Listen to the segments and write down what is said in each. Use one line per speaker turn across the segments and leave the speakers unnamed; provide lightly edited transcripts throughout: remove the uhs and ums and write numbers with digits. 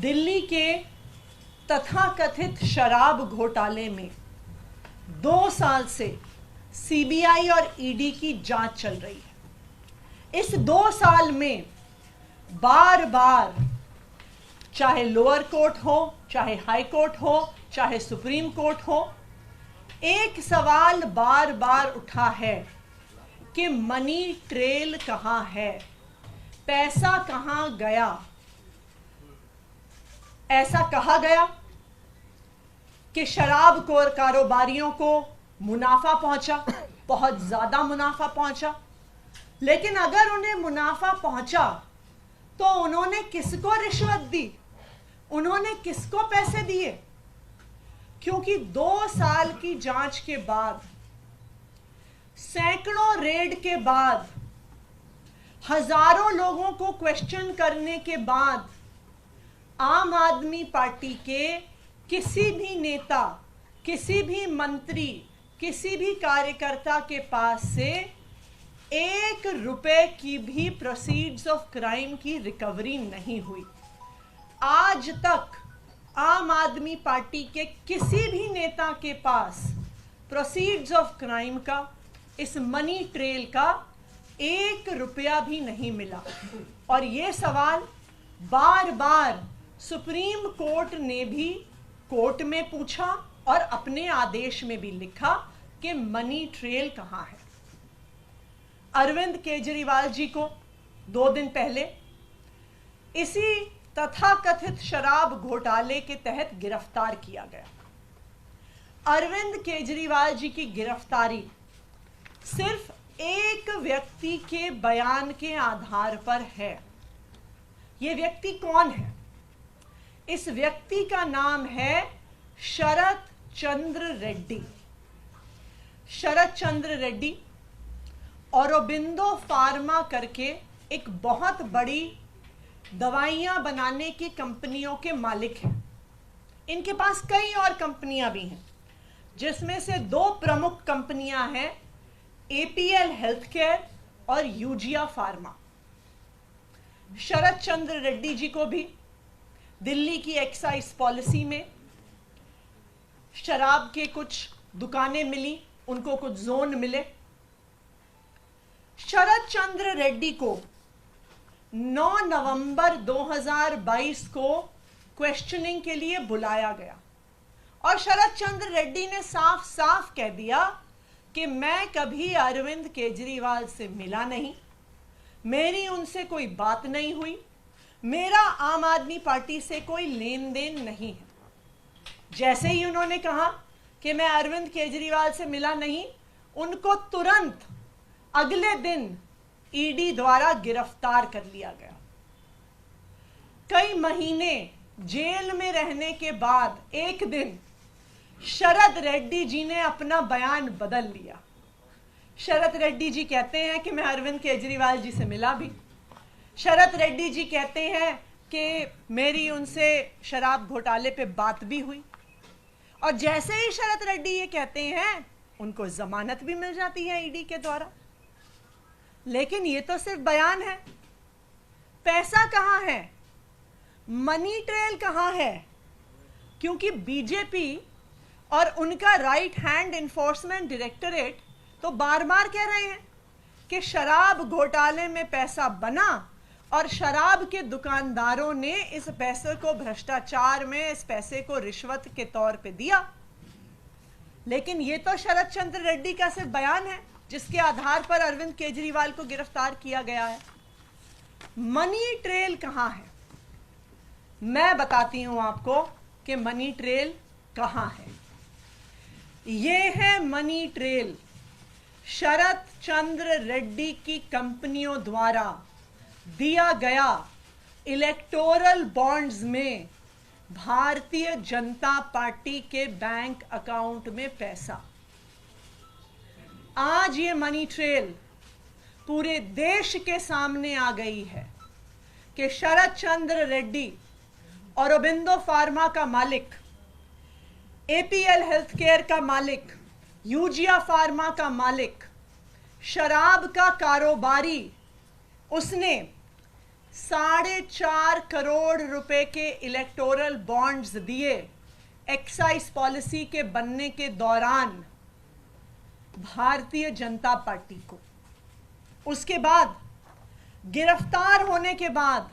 दिल्ली के तथाकथित शराब घोटाले में 2 साल से सीबीआई और ईडी की जांच चल रही है। इस 2 साल में बार बार, चाहे लोअर कोर्ट हो, चाहे हाई कोर्ट हो, चाहे सुप्रीम कोर्ट हो, एक सवाल बार बार उठा है कि मनी ट्रेल कहां है, पैसा कहां गया। ऐसा कहा गया कि शराब कारोबारियों को मुनाफा पहुंचा, बहुत ज्यादा मुनाफा पहुंचा। लेकिन अगर उन्हें मुनाफा पहुंचा तो उन्होंने किसको रिश्वत दी, उन्होंने किसको पैसे दिए? क्योंकि 2 साल की जांच के बाद, सैकड़ों रेड के बाद, हजारों लोगों को क्वेश्चन करने के बाद आम आदमी पार्टी के किसी भी नेता, किसी भी मंत्री, किसी भी कार्यकर्ता के पास से 1 रुपए की भी प्रोसीड्स ऑफ क्राइम की रिकवरी नहीं हुई। आज तक आम आदमी पार्टी के किसी भी नेता के पास प्रोसीड्स ऑफ क्राइम का, इस मनी ट्रेल का 1 रुपया भी नहीं मिला। और ये सवाल बार बार सुप्रीम कोर्ट ने भी कोर्ट में पूछा और अपने आदेश में भी लिखा कि मनी ट्रेल कहां है। अरविंद केजरीवाल जी को 2 दिन पहले इसी तथाकथित शराब घोटाले के तहत गिरफ्तार किया गया। अरविंद केजरीवाल जी की गिरफ्तारी सिर्फ एक व्यक्ति के बयान के आधार पर है। यह व्यक्ति कौन है? इस व्यक्ति का नाम है शरत चंद्र रेड्डी। शरत चंद्र रेड्डी औरोबिंदो फार्मा करके एक बहुत बड़ी दवाइयां बनाने की कंपनियों के मालिक हैं। इनके पास कई और कंपनियां भी हैं, जिसमें से 2 प्रमुख कंपनियां हैं, एपीएल हेल्थकेयर और यूजिया फार्मा। शरत चंद्र रेड्डी जी को भी दिल्ली की एक्साइज पॉलिसी में शराब के कुछ दुकानें मिली, उनको कुछ जोन मिले। शरत चंद्र रेड्डी को 9 नवंबर 2022 को क्वेश्चनिंग के लिए बुलाया गया और शरत चंद्र रेड्डी ने साफ साफ कह दिया कि मैं कभी अरविंद केजरीवाल से मिला नहीं, मेरी उनसे कोई बात नहीं हुई, मेरा आम आदमी पार्टी से कोई लेन देन नहीं है। जैसे ही उन्होंने कहा कि मैं अरविंद केजरीवाल से मिला नहीं, उनको तुरंत अगले दिन ईडी द्वारा गिरफ्तार कर लिया गया। कई महीने जेल में रहने के बाद एक दिन शरद रेड्डी जी ने अपना बयान बदल लिया। शरद रेड्डी जी कहते हैं कि मैं अरविंद केजरीवाल जी से मिला भी। शरद रेड्डी जी कहते हैं कि मेरी उनसे शराब घोटाले पे बात भी हुई। और जैसे ही शरद रेड्डी ये कहते हैं, उनको जमानत भी मिल जाती है ईडी के द्वारा। लेकिन ये तो सिर्फ बयान है। पैसा कहां है? मनी ट्रेल कहां है? क्योंकि बीजेपी और उनका राइट हैंड इन्फोर्समेंट डायरेक्टरेट तो बार बार कह रहे हैं कि शराब घोटाले में पैसा बना और शराब के दुकानदारों ने इस पैसे को भ्रष्टाचार में, इस पैसे को रिश्वत के तौर पे दिया। लेकिन ये तो शरत चंद्र रेड्डी का सिर्फ बयान है, जिसके आधार पर अरविंद केजरीवाल को गिरफ्तार किया गया है। मनी ट्रेल कहां है? मैं बताती हूं आपको कि मनी ट्रेल कहां है। ये है मनी ट्रेल शरत चंद्र रेड्डी की कंपनियों द्वारा दिया गया इलेक्टोरल बॉन्ड्स में भारतीय जनता पार्टी के बैंक अकाउंट में पैसा। आज ये मनी ट्रेल पूरे देश के सामने आ गई है कि शरत चंद्र रेड्डी, औरोबिंदो फार्मा का मालिक, एपीएल हेल्थकेयर का मालिक, यूजिया फार्मा का मालिक, शराब का कारोबारी, उसने 4.5 करोड़ रुपए के इलेक्टोरल बॉन्ड्स दिए एक्साइज पॉलिसी के बनने के दौरान भारतीय जनता पार्टी को। उसके बाद गिरफ्तार होने के बाद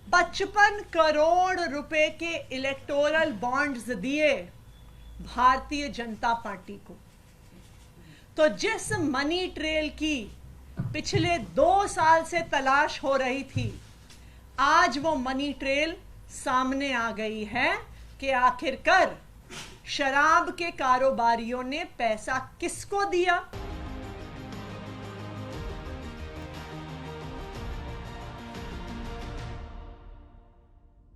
55 करोड़ रुपए के इलेक्टोरल बॉन्ड्स दिए भारतीय जनता पार्टी को। तो जिस मनी ट्रेल की पिछले 2 साल से तलाश हो रही थी, आज वो मनी ट्रेल सामने आ गई है कि आखिरकार शराब के कारोबारियों ने पैसा किसको दिया।